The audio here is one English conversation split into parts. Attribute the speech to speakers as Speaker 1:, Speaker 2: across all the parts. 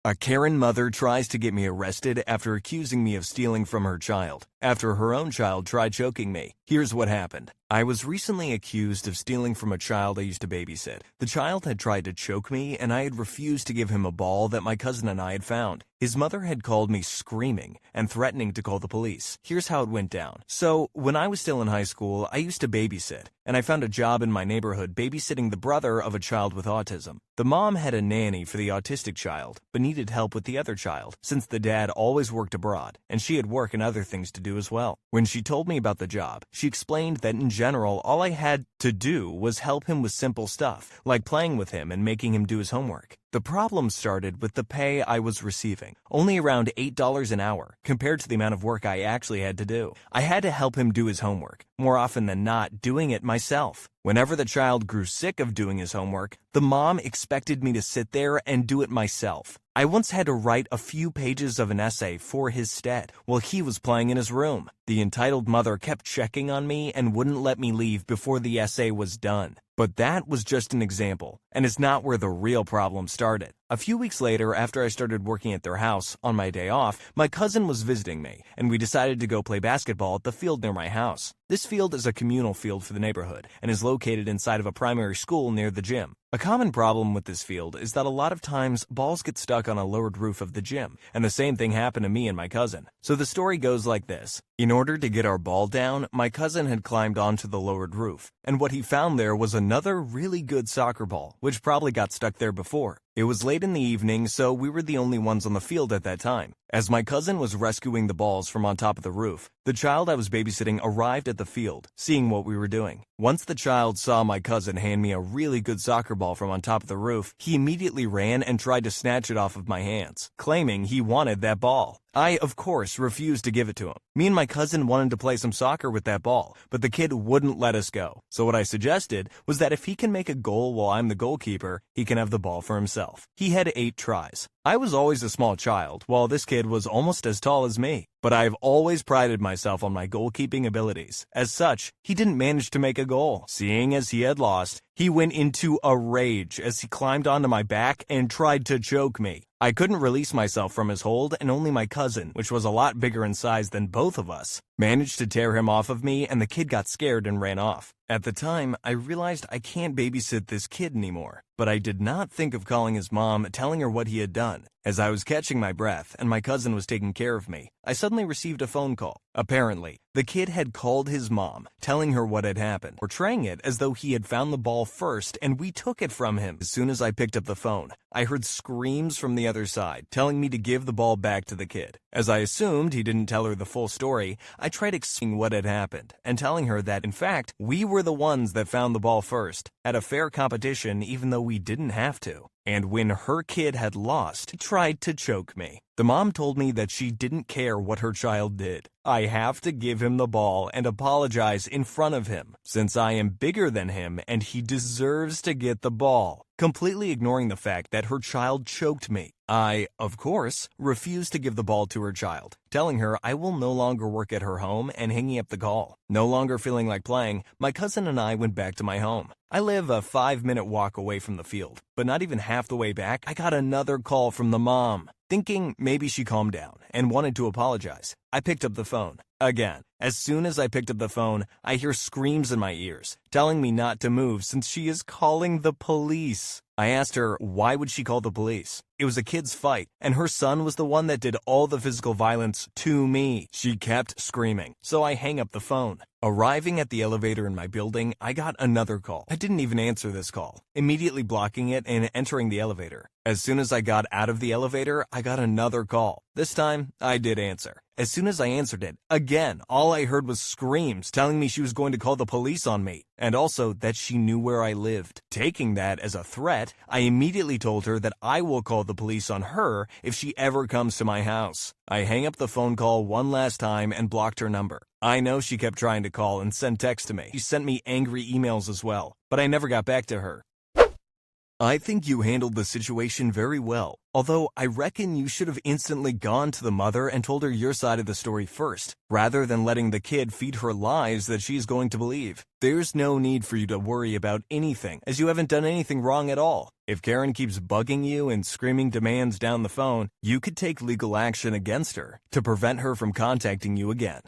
Speaker 1: A Karen mother tries to get me arrested after accusing me of stealing from her child, after her own child tried choking me. Here's what happened. I was recently accused of stealing from a child I used to babysit. The child had tried to choke me, and I had refused to give him a ball that my cousin and I had found. His mother had called me screaming and threatening to call the police. Here's how it went down. So, when I was still in high school, I used to babysit, and I found a job in my neighborhood babysitting the brother of a child with autism. The mom had a nanny for the autistic child, but needed help with the other child, since the dad always worked abroad, and she had work and other things to do as well. When she told me about the job, she explained that in general, all I had to do was help him with simple stuff, like playing with him and making him do his homework. The problem started with the pay I was receiving, only around $8 an hour, compared to the amount of work I actually had to do. I had to help him do his homework, more often than not doing it myself. Whenever the child grew sick of doing his homework, the mom expected me to sit there and do it myself. I once had to write a few pages of an essay for his stead while he was playing in his room. The entitled mother kept checking on me and wouldn't let me leave before the essay was done. But that was just an example, and it's not where the real problem started. A few weeks later, after I started working at their house on my day off, my cousin was visiting me, and we decided to go play basketball at the field near my house. This field is a communal field for the neighborhood and is located inside of a primary school near the gym. A common problem with this field is that a lot of times balls get stuck on a lowered roof of the gym, and the same thing happened to me and my cousin. So the story goes like this. In order to get our ball down, my cousin had climbed onto the lowered roof, and what he found there was another really good soccer ball, which probably got stuck there before. It was late in the evening, so we were the only ones on the field at that time. As my cousin was rescuing the balls from on top of the roof, the child I was babysitting arrived at the field, seeing what we were doing. Once the child saw my cousin hand me a really good soccer ball from on top of the roof, he immediately ran and tried to snatch it off of my hands, claiming he wanted that ball. I, of course, refused to give it to him. Me and my cousin wanted to play some soccer with that ball, but the kid wouldn't let us go. So what I suggested was that if he can make a goal while I'm the goalkeeper, he can have the ball for himself. He had 8 tries. I was always a small child, while this kid was almost as tall as me. But I've always prided myself on my goalkeeping abilities. As such, he didn't manage to make a goal. Seeing as he had lost, he went into a rage as he climbed onto my back and tried to choke me. I couldn't release myself from his hold, and only my cousin, which was a lot bigger in size than both of us, managed to tear him off of me, and the kid got scared and ran off. At the time, I realized I can't babysit this kid anymore, but I did not think of calling his mom, telling her what he had done. As I was catching my breath and my cousin was taking care of me, I suddenly received a phone call. Apparently, the kid had called his mom, telling her what had happened, portraying it as though he had found the ball first and we took it from him. As soon as I picked up the phone, I heard screams from the other side, telling me to give the ball back to the kid. As I assumed he didn't tell her the full story, I tried explaining what had happened and telling her that, in fact, we were the ones that found the ball first, at a fair competition even though we didn't have to. And when her kid had lost, he tried to choke me. The mom told me that she didn't care what her child did. I have to give him the ball and apologize in front of him, since I am bigger than him and he deserves to get the ball, completely ignoring the fact that her child choked me. I, of course, refused to give the ball to her child, telling her I will no longer work at her home and hanging up the call. No longer feeling like playing, my cousin and I went back to my home. I live a 5-minute walk away from the field, but not even half the way back, I got another call from the mom. Thinking maybe she calmed down and wanted to apologize, I picked up the phone. Again, as soon as I picked up the phone, I hear screams in my ears, telling me not to move since she is calling the police. I asked her why would she call the police. It was a kid's fight, and her son was the one that did all the physical violence to me. She kept screaming, so I hang up the phone. Arriving at the elevator in my building, I got another call. I didn't even answer this call, immediately blocking it and entering the elevator. As soon as I got out of the elevator, I got another call. This time, I did answer. As soon as I answered it, again, all I heard was screams telling me she was going to call the police on me, and also that she knew where I lived. Taking that as a threat, I immediately told her that I will call the police on her if she ever comes to my house. I hang up the phone call one last time and blocked her number. I know she kept trying to call and send texts to me. She sent me angry emails as well, but I never got back to her. I think you handled the situation very well, although I reckon you should have instantly gone to the mother and told her your side of the story first, rather than letting the kid feed her lies that she's going to believe. There's no need for you to worry about anything, as you haven't done anything wrong at all. If Karen keeps bugging you and screaming demands down the phone, you could take legal action against her to prevent her from contacting you again.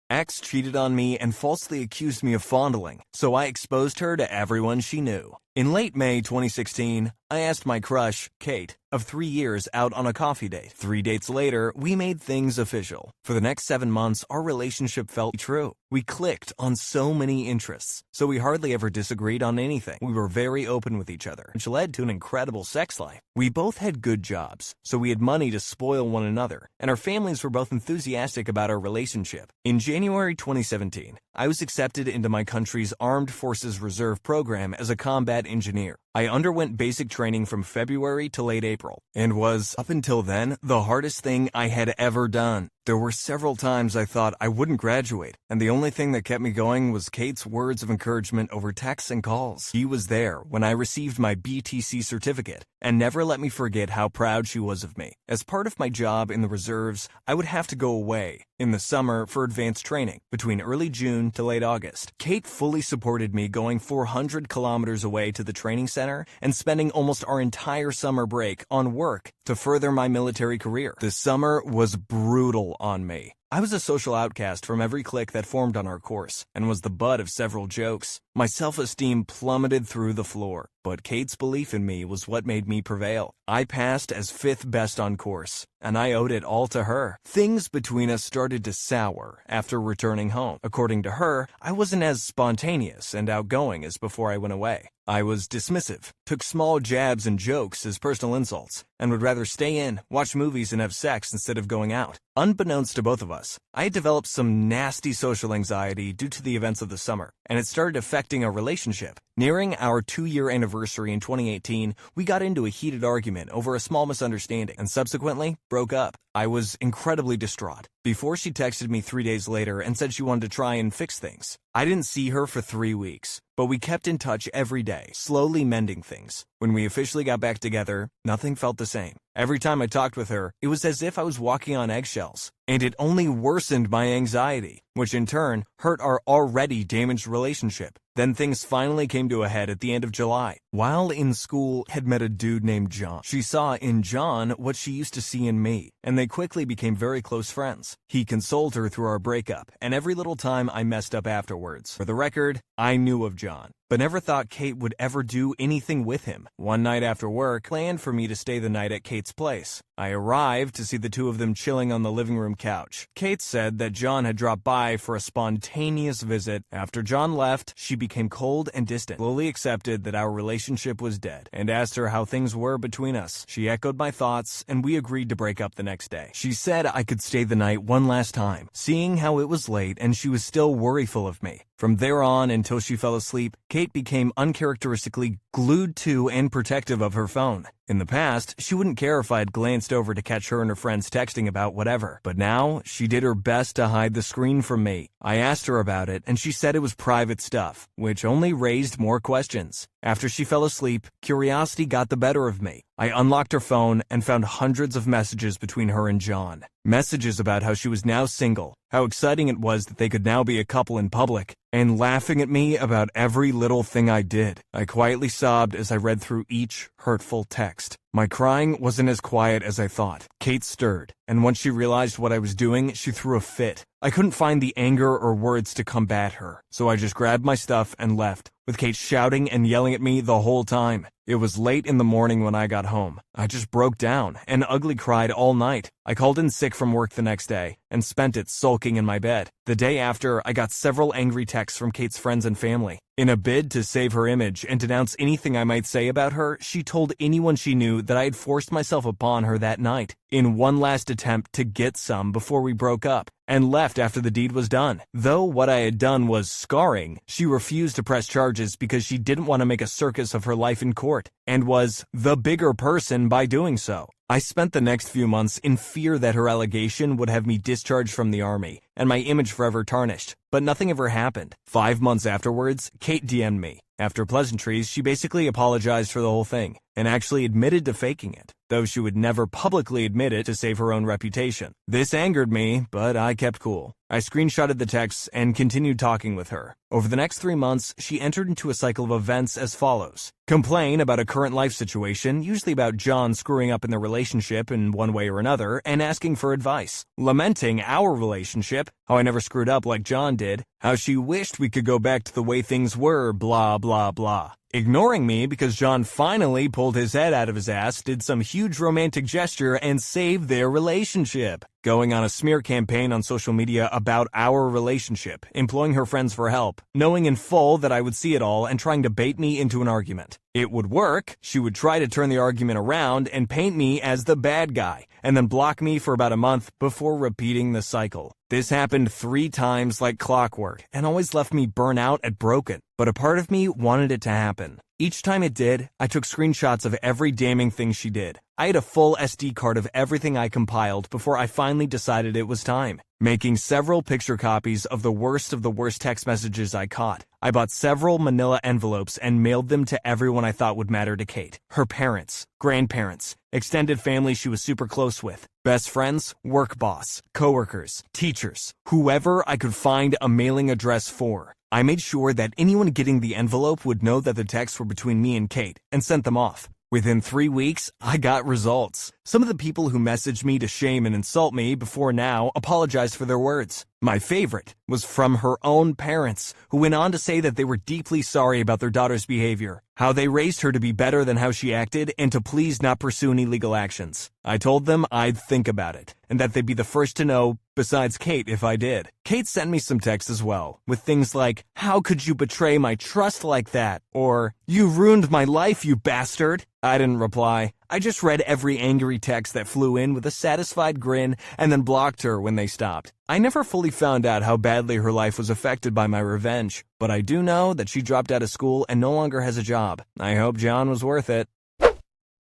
Speaker 1: Ex cheated on me and falsely accused me of fondling, so I exposed her to everyone she knew. In late May 2016, I asked my crush, Kate, of 3 years out on a coffee date. 3 dates later, we made things official. For the next 7 months, our relationship felt true. We clicked on so many interests, so we hardly ever disagreed on anything. We were very open with each other, which led to an incredible sex life. We both had good jobs, so we had money to spoil one another, and our families were both enthusiastic about our relationship. In January 2017, I was accepted into my country's Armed Forces Reserve program as a combat engineer. I underwent basic training from February to late April, and was, up until then, the hardest thing I had ever done. There were several times I thought I wouldn't graduate, and the only thing that kept me going was Kate's words of encouragement over texts and calls. She was there when I received my BTC certificate, and never let me forget how proud she was of me. As part of my job in the reserves, I would have to go away in the summer for advanced training, between early June to late August. Kate fully supported me going 400 kilometers away to the training center and spending almost our entire summer break on work to further my military career. The summer was brutal on me. I was a social outcast from every clique that formed on our course, and was the butt of several jokes. My self-esteem plummeted through the floor, but Kate's belief in me was what made me prevail. I passed as 5th best on course, and I owed it all to her. Things between us started to sour after returning home. According to her, I wasn't as spontaneous and outgoing as before I went away. I was dismissive, took small jabs and jokes as personal insults, and would rather stay in, watch movies, and have sex instead of going out. Unbeknownst to both of us, I had developed some nasty social anxiety due to the events of the summer, and it started affecting our relationship. Nearing our 2-year anniversary in 2018, we got into a heated argument over a small misunderstanding, and subsequently broke up. I was incredibly distraught before she texted me 3 days later and said she wanted to try and fix things. I didn't see her for 3 weeks, but we kept in touch every day, slowly mending things. When we officially got back together, nothing felt the same. Every time I talked with her, it was as if I was walking on eggshells, and it only worsened my anxiety, which in turn hurt our already damaged relationship. Then things finally came to a head at the end of July. While in school, had met a dude named John. She saw in John what she used to see in me, and they quickly became very close friends. He consoled her through our breakup, and every little time I messed up afterwards. For the record, I knew of John, but never thought Kate would ever do anything with him. One night after work, planned for me to stay the night at Kate's place. I arrived to see the two of them chilling on the living room couch. Kate said that John had dropped by for a spontaneous visit. After John left, she became cold and distant, slowly accepted that our relationship was dead, and asked her how things were between us. She echoed my thoughts, and we agreed to break up the next day. She said I could stay the night one last time, seeing how it was late and she was still worryful of me. From there on until she fell asleep, Kate became uncharacteristically glued to and protective of her phone. In the past, she wouldn't care if I had glanced over to catch her and her friends texting about whatever, but now she did her best to hide the screen from me. I asked her about it, and she said it was private stuff, which only raised more questions. After she fell asleep, curiosity got the better of me. I unlocked her phone and found hundreds of messages between her and John. Messages about how she was now single, how exciting it was that they could now be a couple in public, and laughing at me about every little thing I did. I quietly sobbed as I read through each hurtful text. My crying wasn't as quiet as I thought. Kate stirred, and once she realized what I was doing, she threw a fit. I couldn't find the anger or words to combat her, so I just grabbed my stuff and left, with Kate shouting and yelling at me the whole time. It was late in the morning when I got home. I just broke down and ugly cried all night. I called in sick from work the next day and spent it sulking in my bed. The day after, I got several angry texts from Kate's friends and family. In a bid to save her image and denounce anything I might say about her, she told anyone she knew that I had forced myself upon her that night, in one last attempt to get some before we broke up. and left after the deed was done. Though what I had done was scarring, she refused to press charges because she didn't want to make a circus of her life in court, and was the bigger person by doing so. I spent the next few months in fear that her allegation would have me discharged from the army and my image forever tarnished, but nothing ever happened. 5 months afterwards, Kate DM'd me. After pleasantries, she basically apologized for the whole thing and actually admitted to faking it, though she would never publicly admit it to save her own reputation. This angered me, but I kept cool. I screenshotted the texts and continued talking with her. Over the next 3 months, she entered into a cycle of events as follows. Complain about a current life situation, usually about John screwing up in their relationship in one way or another, and asking for advice. Lamenting our relationship, how I never screwed up like John did, how she wished we could go back to the way things were, blah, blah, blah. Ignoring me because John finally pulled his head out of his ass, did some huge romantic gesture, and saved their relationship. Going on a smear campaign on social media about our relationship, employing her friends for help, knowing in full that I would see it all and trying to bait me into an argument. It would work. She would try to turn the argument around and paint me as the bad guy, and then block me for about a month before repeating the cycle. This happened 3 times like clockwork and always left me burnt out and broken, but a part of me wanted it to happen. Each time it did, I took screenshots of every damning thing she did. I had a full SD card of everything I compiled before I finally decided it was time. Making several picture copies of the worst text messages I caught, I bought several manila envelopes and mailed them to everyone I thought would matter to Kate. Her parents, grandparents, extended family she was super close with, best friends, work boss, coworkers, teachers, whoever I could find a mailing address for. I made sure that anyone getting the envelope would know that the texts were between me and Kate and sent them off. Within 3 weeks, I got results. Some of the people who messaged me to shame and insult me before now apologized for their words. My favorite was from her own parents, who went on to say that they were deeply sorry about their daughter's behavior, how they raised her to be better than how she acted, and to please not pursue any legal actions. I told them I'd think about it, and that they'd be the first to know, besides Kate, if I did. Kate sent me some texts as well, with things like, "How could you betray my trust like that?" Or, "You ruined my life, you bastard." I didn't reply. I just read every angry text that flew in with a satisfied grin and then blocked her when they stopped. I never fully found out how badly her life was affected by my revenge, but I do know that she dropped out of school and no longer has a job. I hope John was worth it.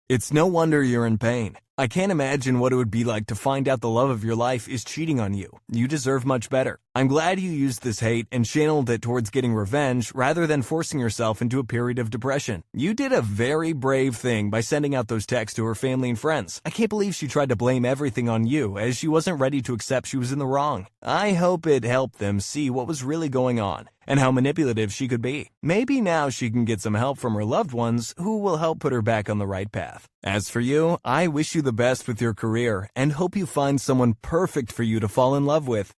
Speaker 1: It's no wonder you're in pain. I can't imagine what it would be like to find out the love of your life is cheating on you. You deserve much better. I'm glad you used this hate and channeled it towards getting revenge rather than forcing yourself into a period of depression. You did a very brave thing by sending out those texts to her family and friends. I can't believe she tried to blame everything on you, as she wasn't ready to accept she was in the wrong. I hope it helped them see what was really going on and how manipulative she could be. Maybe now she can get some help from her loved ones who will help put her back on the right path. As for you, I wish you the best with your career and hope you find someone perfect for you to fall in love with.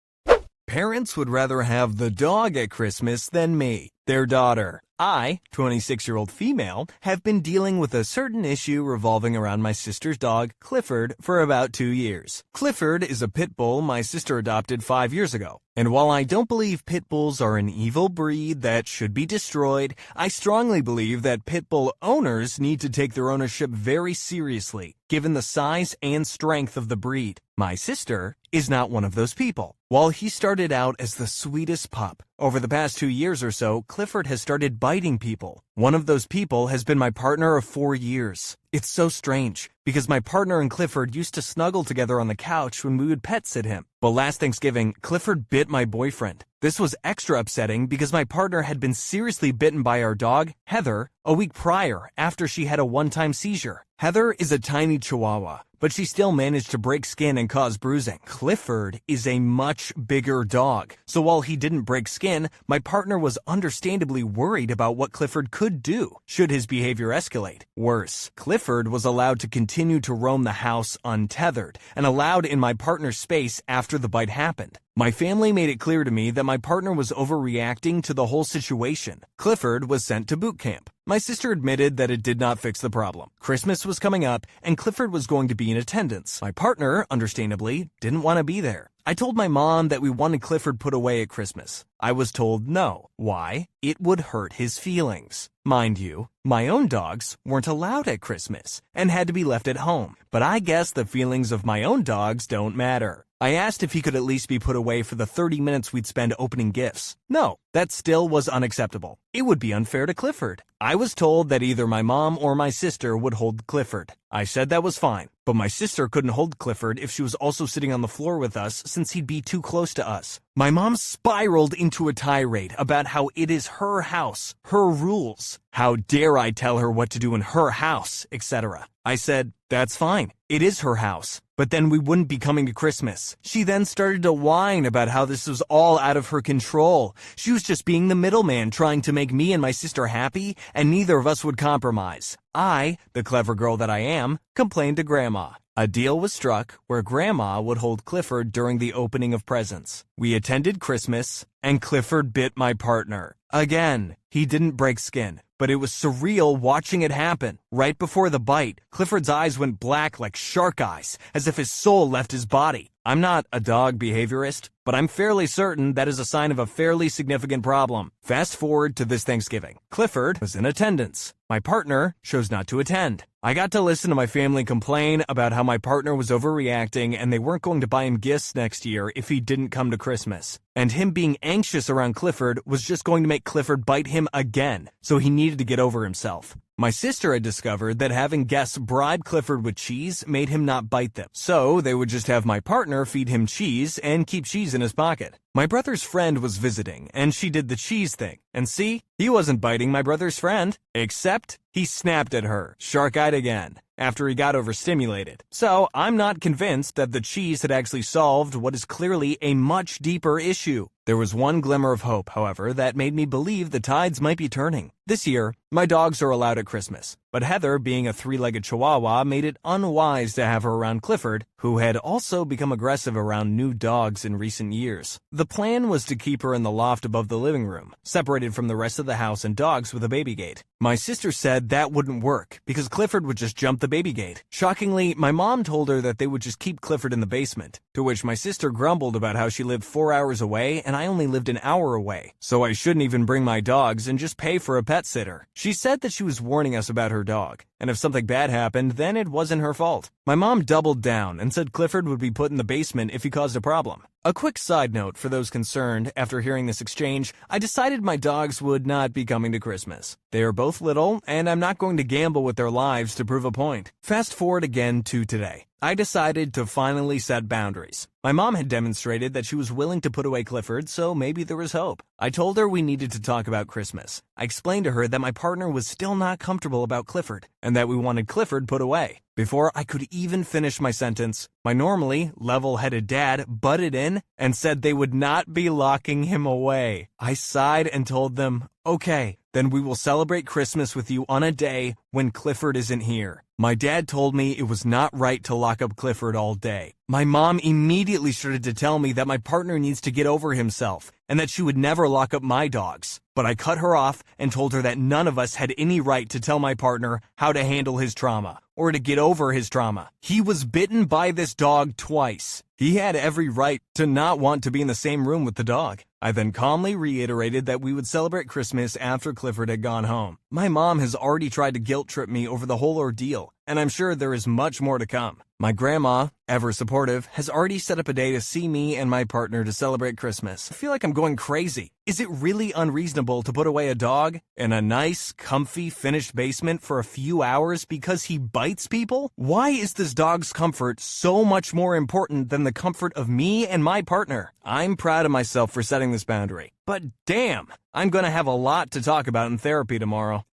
Speaker 1: Parents would rather have the dog at Christmas than me, their daughter. I, 26-year-old female, have been dealing with a certain issue revolving around my sister's dog, Clifford, for about 2 years. Clifford is a pit bull my sister adopted 5 years ago. And while I don't believe pit bulls are an evil breed that should be destroyed, I strongly believe that pit bull owners need to take their ownership very seriously, given the size and strength of the breed. My sister is not one of those people. While he started out as the sweetest pup, over the past 2 years or so, Clifford has started biting people. One of those people has been my partner of 4 years. It's so strange, because my partner and Clifford used to snuggle together on the couch when we would pet sit him. But last Thanksgiving, Clifford bit my boyfriend. This was extra upsetting because my partner had been seriously bitten by our dog, Heather, a week prior after she had a one-time seizure. Heather is a tiny chihuahua, but she still managed to break skin and cause bruising. Clifford is a much bigger dog, so while he didn't break skin, my partner was understandably worried about what Clifford could do should his behavior escalate. Worse, Clifford was allowed to continue to roam the house untethered and allowed in my partner's space after the bite happened. My family made it clear to me that my partner was overreacting to the whole situation. Clifford was sent to boot camp. My sister admitted that it did not fix the problem. Christmas was coming up, and Clifford was going to be in attendance. My partner, understandably, didn't want to be there. I told my mom that we wanted Clifford put away at Christmas. I was told no. Why? It would hurt his feelings. Mind you, my own dogs weren't allowed at Christmas and had to be left at home. But I guess the feelings of my own dogs don't matter. I asked if he could at least be put away for the 30 minutes we'd spend opening gifts. No, that still was unacceptable. It would be unfair to Clifford. I was told that either my mom or my sister would hold Clifford. I said that was fine, but my sister couldn't hold Clifford if she was also sitting on the floor with us since he'd be too close to us. My mom spiraled into a tirade about how it is her house, her rules. How dare I tell her what to do in her house, etc. I said, that's fine. It is her house. But then we wouldn't be coming to Christmas. She then started to whine about how this was all out of her control. She was just being the middleman, trying to make me and my sister happy, and neither of us would compromise. I, the clever girl that I am, complained to Grandma. A deal was struck where Grandma would hold Clifford during the opening of presents. We attended Christmas, and Clifford bit my partner. Again, he didn't break skin, but it was surreal watching it happen. Right before the bite, Clifford's eyes went black like shark eyes, as if his soul left his body. I'm not a dog behaviorist, but I'm fairly certain that is a sign of a fairly significant problem. Fast forward to this Thanksgiving. Clifford was in attendance. My partner chose not to attend. I got to listen to my family complain about how my partner was overreacting and they weren't going to buy him gifts next year if he didn't come to Christmas. And him being anxious around Clifford was just going to make Clifford bite him again, so he needed to get over himself. My sister had discovered that having guests bribe Clifford with cheese made him not bite them, so they would just have my partner feed him cheese and keep cheese in his pocket. My brother's friend was visiting, and she did the cheese thing. And see, he wasn't biting my brother's friend, except he snapped at her, shark-eyed again, after he got overstimulated. So I'm not convinced that the cheese had actually solved what is clearly a much deeper issue. There was one glimmer of hope, however, that made me believe the tides might be turning. This year, my dogs are allowed at Christmas, but Heather, being a three-legged chihuahua, made it unwise to have her around Clifford, who had also become aggressive around new dogs in recent years. The plan was to keep her in the loft above the living room, separated from the rest of the house and dogs with a baby gate. My sister said that wouldn't work, because Clifford would just jump the baby gate. Shockingly, my mom told her that they would just keep Clifford in the basement, to which my sister grumbled about how she lived 4 hours away and I only lived an hour away, so I shouldn't even bring my dogs and just pay for a pet sitter. She said that she was warning us about her dog, and if something bad happened, then it wasn't her fault. My mom doubled down and said Clifford would be put in the basement if he caused a problem. A quick side note for those concerned, after hearing this exchange, I decided my dogs would not be coming to Christmas. They are both little, and I'm not going to gamble with their lives to prove a point. Fast forward again to today. I decided to finally set boundaries. My mom had demonstrated that she was willing to put away Clifford, so maybe there was hope. I told her we needed to talk about Christmas. I explained to her that my partner was still not comfortable about Clifford, and that we wanted Clifford put away. Before I could even finish my sentence, my normally level-headed dad butted in and said they would not be locking him away. I sighed and told them, okay, then we will celebrate Christmas with you on a day when Clifford isn't here. My dad told me it was not right to lock up Clifford all day. My mom immediately started to tell me that my partner needs to get over himself and that she would never lock up my dogs. But I cut her off and told her that none of us had any right to tell my partner how to handle his trauma or to get over his trauma. He was bitten by this dog twice. He had every right to not want to be in the same room with the dog. I then calmly reiterated that we would celebrate Christmas after Clifford had gone home. My mom has already tried to guilt trip me over the whole ordeal, and I'm sure there is much more to come. My grandma, ever supportive, has already set up a day to see me and my partner to celebrate Christmas. I feel like I'm going crazy. Is it really unreasonable to put away a dog in a nice, comfy, finished basement for a few hours because he bites people? Why is this dog's comfort so much more important than the comfort of me and my partner? I'm proud of myself for setting this boundary. But damn, I'm gonna have a lot to talk about in therapy tomorrow.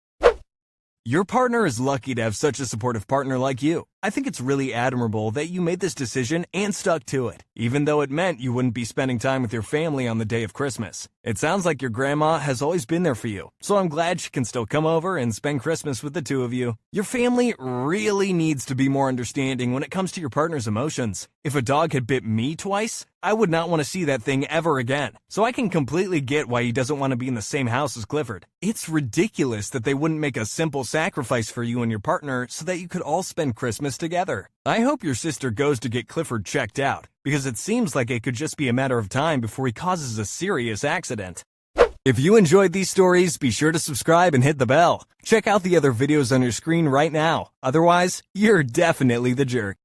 Speaker 1: Your partner is lucky to have such a supportive partner like you. I think it's really admirable that you made this decision and stuck to it, even though it meant you wouldn't be spending time with your family on the day of Christmas. It sounds like your grandma has always been there for you, so I'm glad she can still come over and spend Christmas with the two of you. Your family really needs to be more understanding when it comes to your partner's emotions. If a dog had bit me twice, I would not want to see that thing ever again, so I can completely get why he doesn't want to be in the same house as Clifford. It's ridiculous that they wouldn't make a simple sacrifice for you and your partner so that you could all spend Christmas mess together. I hope your sister goes to get Clifford checked out, because it seems like it could just be a matter of time before he causes a serious accident. If you enjoyed these stories, be sure to subscribe and hit the bell. Check out the other videos on your screen right now. Otherwise, you're definitely the jerk.